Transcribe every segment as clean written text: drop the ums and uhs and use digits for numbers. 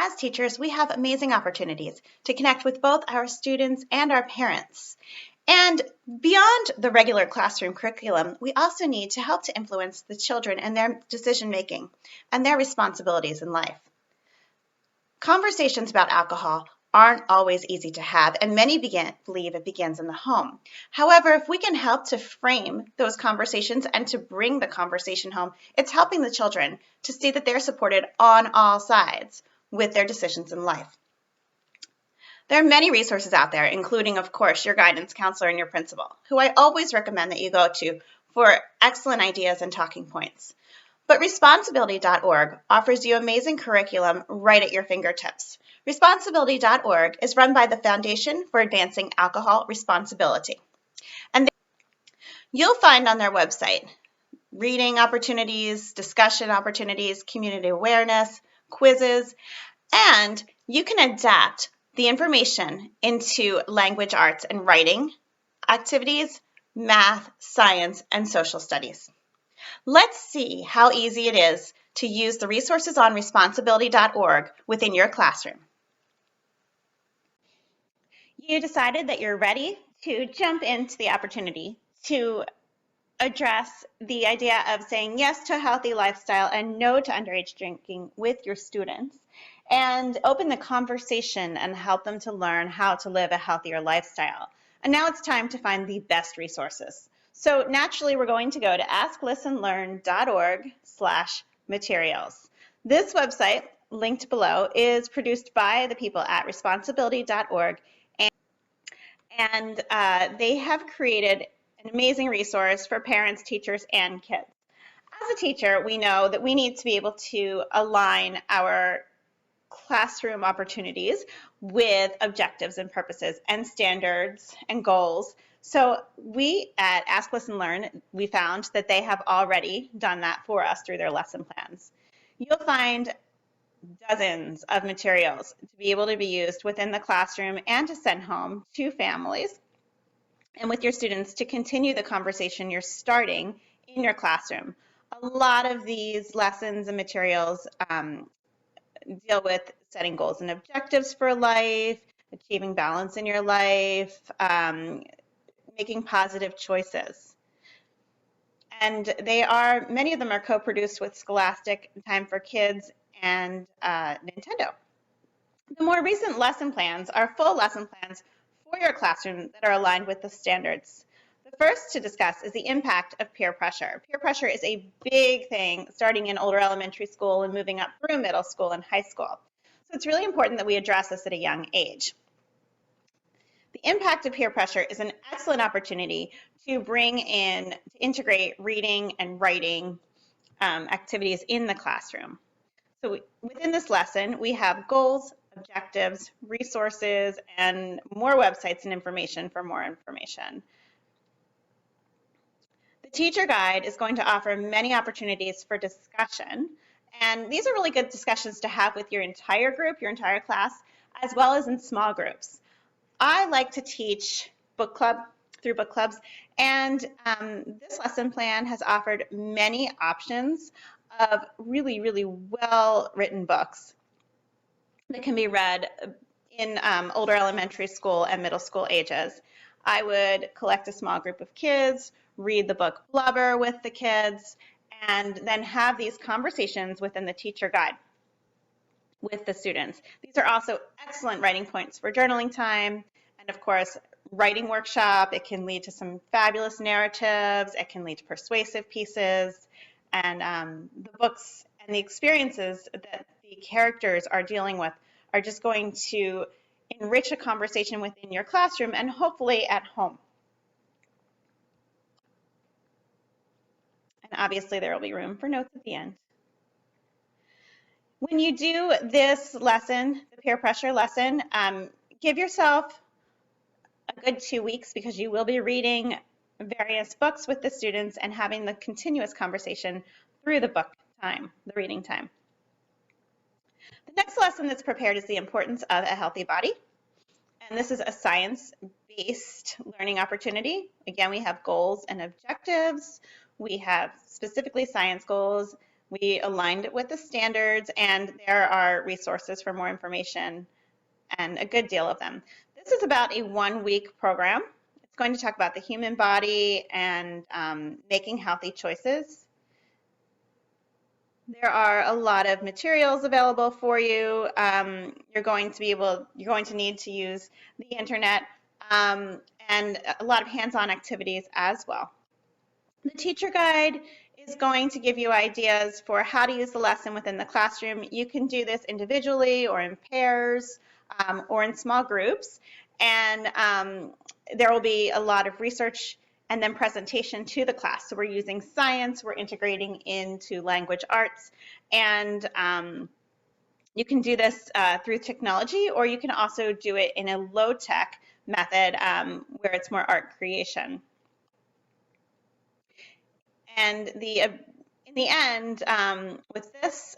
As teachers, we have amazing opportunities to connect with both our students and our parents. And beyond the regular classroom curriculum, we also need to help to influence the children and their decision making and their responsibilities in life. Conversations about alcohol aren't always easy to have, and many believe it begins in the home. However, if we can help to frame those conversations and to bring the conversation home, it's helping the children to see that they're supported on all sides with their decisions in life. There are many resources out there, including, of course, your guidance counselor and your principal, who I always recommend that you go to for excellent ideas and talking points. But Responsibility.org offers you amazing curriculum right at your fingertips. Responsibility.org is run by the Foundation for Advancing Alcohol Responsibility. And you'll find on their website reading opportunities, discussion opportunities, community awareness, quizzes, and you can adapt the information into language arts and writing activities, math, science, and social studies. Let's see how easy it is to use the resources on Responsibility.org within your classroom. You decided that you're ready to jump into the opportunity to address the idea of saying yes to a healthy lifestyle and no to underage drinking with your students, and open the conversation and help them to learn how to live a healthier lifestyle. And now it's time to find the best resources. So naturally, we're going to go to asklistenlearn.org/materials. This website, linked below, is produced by the people at responsibility.org, and they have created an amazing resource for parents, teachers, and kids. As a teacher, we know that we need to be able to align our classroom opportunities with objectives and purposes and standards and goals. So we at Ask, Listen, Learn, we found that they have already done that for us through their lesson plans. You'll find dozens of materials to be able to be used within the classroom and to send home to families and with your students to continue the conversation you're starting in your classroom. A lot of these lessons and materials deal with setting goals and objectives for life, achieving balance in your life, making positive choices. And many of them are co-produced with Scholastic, Time for Kids, and Nintendo. The more recent lesson plans are full lesson plans for your classroom that are aligned with the standards. The first to discuss is the impact of peer pressure. Peer pressure is a big thing starting in older elementary school and moving up through middle school and high school. So it's really important that we address this at a young age. The impact of peer pressure is an excellent opportunity to integrate reading and writing activities in the classroom. So within this lesson, we have goals, objectives, resources, and more websites and information for more information. The teacher guide is going to offer many opportunities for discussion, and these are really good discussions to have with your entire group, your entire class, as well as in small groups. I like to teach book club through book clubs, and this lesson plan has offered many options of really, really well-written books that can be read in older elementary school and middle school ages. I would collect a small group of kids, read the book Blubber with the kids, and then have these conversations within the teacher guide with the students. These are also excellent writing points for journaling time, and of course, writing workshop. It can lead to some fabulous narratives. It can lead to persuasive pieces, and the books and the experiences that the characters are dealing with are just going to enrich a conversation within your classroom and hopefully at home. And obviously there will be room for notes at the end. When you do this lesson, the peer pressure lesson, give yourself a good 2 weeks because you will be reading various books with the students and having the continuous conversation through the book time, the reading time. The next lesson that's prepared is the importance of a healthy body. And this is a science-based learning opportunity. Again, we have goals and objectives. We have specifically science goals. We aligned it with the standards, and there are resources for more information, and a good deal of them. This is about a 1-week program. It's going to talk about the human body and making healthy choices. There are a lot of materials available for you. You're going to need to use the internet, and a lot of hands-on activities as well. The teacher guide is going to give you ideas for how to use the lesson within the classroom. You can do this individually or in pairs, or in small groups. And there will be a lot of research and then presentation to the class. So we're using science, we're integrating into language arts, and you can do this through technology, or you can also do it in a low-tech method where it's more art creation. And in the end, with this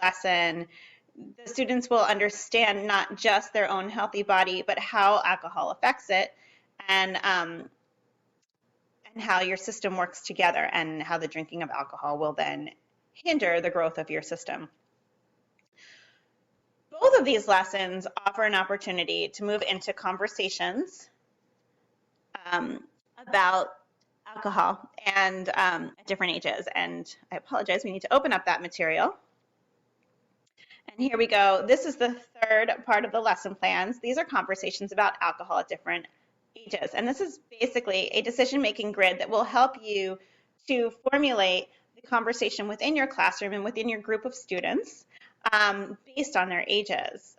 lesson, the students will understand not just their own healthy body, but how alcohol affects it, and how your system works together, and how the drinking of alcohol will then hinder the growth of your system. Both of these lessons offer an opportunity to move into conversations about alcohol and at different ages. And I apologize, we need to open up that material. And here we go. This is the third part of the lesson plans. These are conversations about alcohol at different ages. And this is basically a decision-making grid that will help you to formulate the conversation within your classroom and within your group of students based on their ages.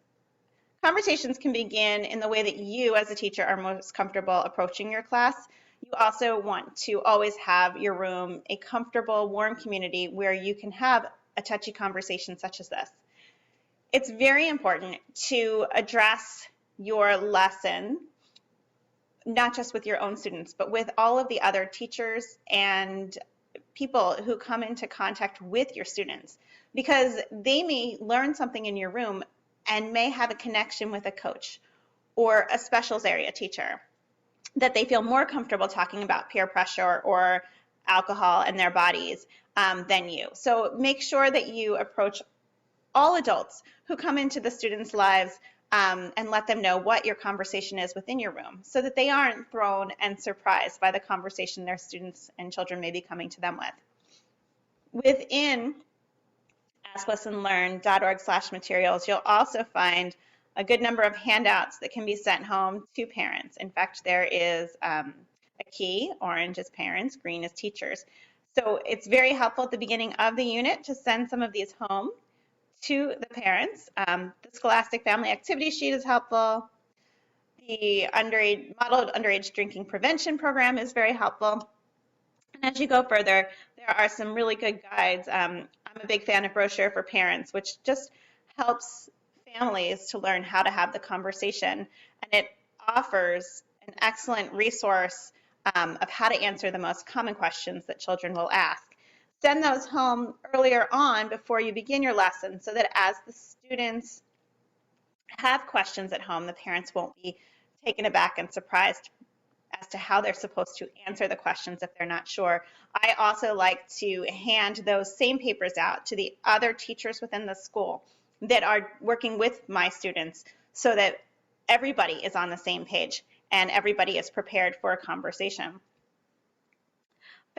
Conversations can begin in the way that you as a teacher are most comfortable approaching your class. You also want to always have your room a comfortable, warm community where you can have a touchy conversation such as this. It's very important to address your lesson, not just with your own students, but with all of the other teachers and people who come into contact with your students, because they may learn something in your room and may have a connection with a coach or a specials area teacher that they feel more comfortable talking about peer pressure or alcohol and their bodies than you. So make sure that you approach all adults who come into the students' lives and let them know what your conversation is within your room, so that they aren't thrown and surprised by the conversation their students and children may be coming to them with. Within asklessonlearn.org/materials, you'll also find a good number of handouts that can be sent home to parents. In fact, there is a key. Orange is parents, green is teachers. So it's very helpful at the beginning of the unit to send some of these home to the parents. The Scholastic Family Activity Sheet is helpful. The modeled underage drinking prevention program is very helpful. And as you go further, there are some really good guides. I'm a big fan of Brochure for Parents, which just helps families to learn how to have the conversation. And it offers an excellent resource of how to answer the most common questions that children will ask. Send those home earlier on before you begin your lesson, so that as the students have questions at home, the parents won't be taken aback and surprised as to how they're supposed to answer the questions if they're not sure. I also like to hand those same papers out to the other teachers within the school that are working with my students, so that everybody is on the same page and everybody is prepared for a conversation.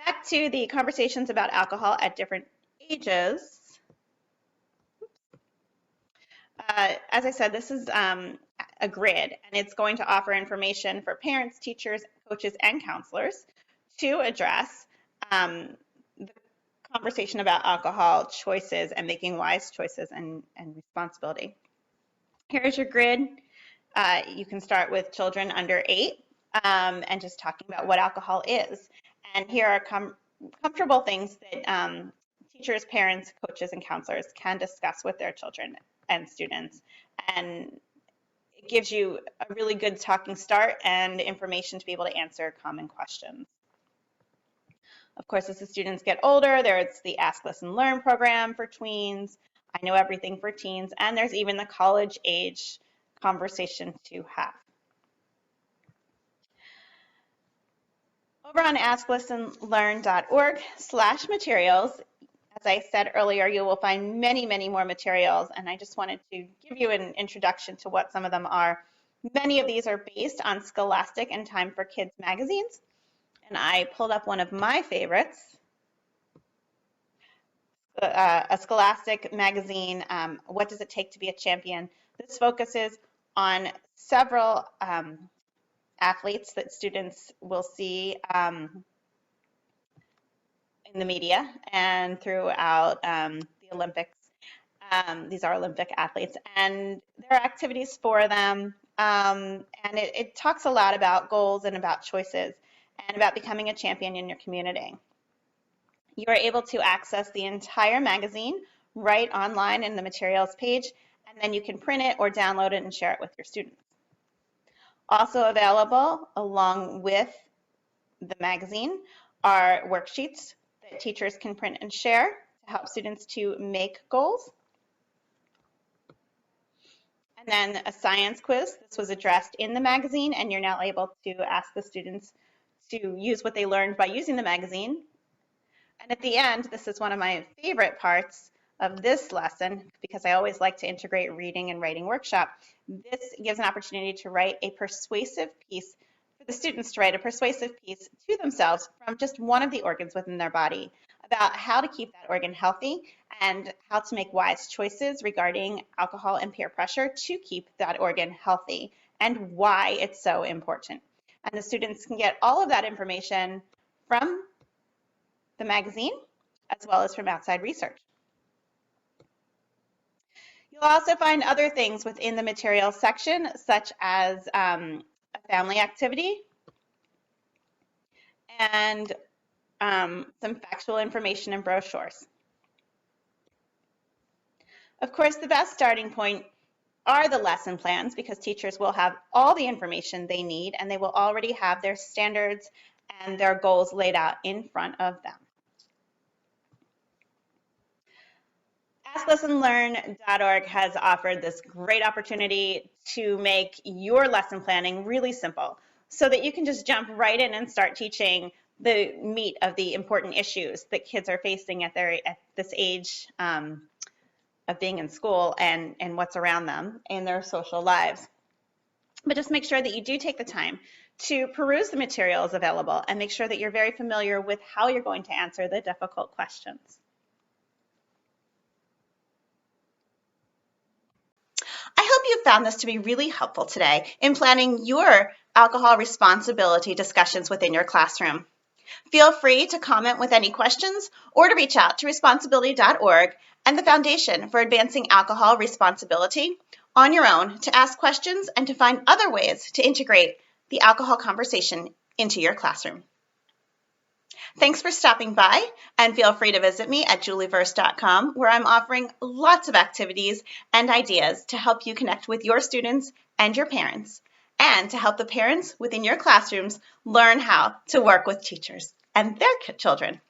Back to the conversations about alcohol at different ages. As I said, this is a grid, and it's going to offer information for parents, teachers, coaches, and counselors to address the conversation about alcohol choices and making wise choices and responsibility. Here's your grid. You can start with children under 8 and just talking about what alcohol is. And here are comfortable things that teachers, parents, coaches, and counselors can discuss with their children and students. And it gives you a really good talking start and information to be able to answer common questions. Of course, as the students get older, there's the Ask, Listen, Learn program for tweens, I Know Everything for teens, and there's even the college age conversation to have. Over on asklessonlearn.org/materials, As I said earlier, you will find many, many more materials, and I just wanted to give you an introduction to what some of them are. Many of these are based on Scholastic and Time for Kids magazines, and I pulled up one of my favorites, a Scholastic magazine, What Does It Take to Be a Champion? This focuses on several athletes that students will see in the media and throughout the Olympics. These are Olympic athletes, and there are activities for them. And it talks a lot about goals and about choices and about becoming a champion in your community. You are able to access the entire magazine right online in the materials page, and then you can print it or download it and share it with your students. Also available along with the magazine are worksheets that teachers can print and share to help students to make goals. And then a science quiz. This was addressed in the magazine, and you're now able to ask the students to use what they learned by using the magazine. And at the end, this is one of my favorite parts of this lesson because I always like to integrate reading and writing workshop. This gives an opportunity to write a persuasive piece for the students to write a persuasive piece to themselves from just one of the organs within their body about how to keep that organ healthy and how to make wise choices regarding alcohol and peer pressure to keep that organ healthy and why it's so important. And the students can get all of that information from the magazine as well as from outside research. You'll also find other things within the materials section, such as a family activity and some factual information and brochures. Of course, the best starting point are the lesson plans because teachers will have all the information they need and they will already have their standards and their goals laid out in front of them. AskLessonLearn.org has offered this great opportunity to make your lesson planning really simple so that you can just jump right in and start teaching the meat of the important issues that kids are facing at this age of being in school and what's around them in their social lives. But just make sure that you do take the time to peruse the materials available and make sure that you're very familiar with how you're going to answer the difficult questions. I hope you found this to be really helpful today in planning your alcohol responsibility discussions within your classroom. Feel free to comment with any questions or to reach out to responsibility.org and the Foundation for Advancing Alcohol Responsibility on your own to ask questions and to find other ways to integrate the alcohol conversation into your classroom. Thanks for stopping by, and feel free to visit me at julieverse.com, where I'm offering lots of activities and ideas to help you connect with your students and your parents, and to help the parents within your classrooms learn how to work with teachers and their children.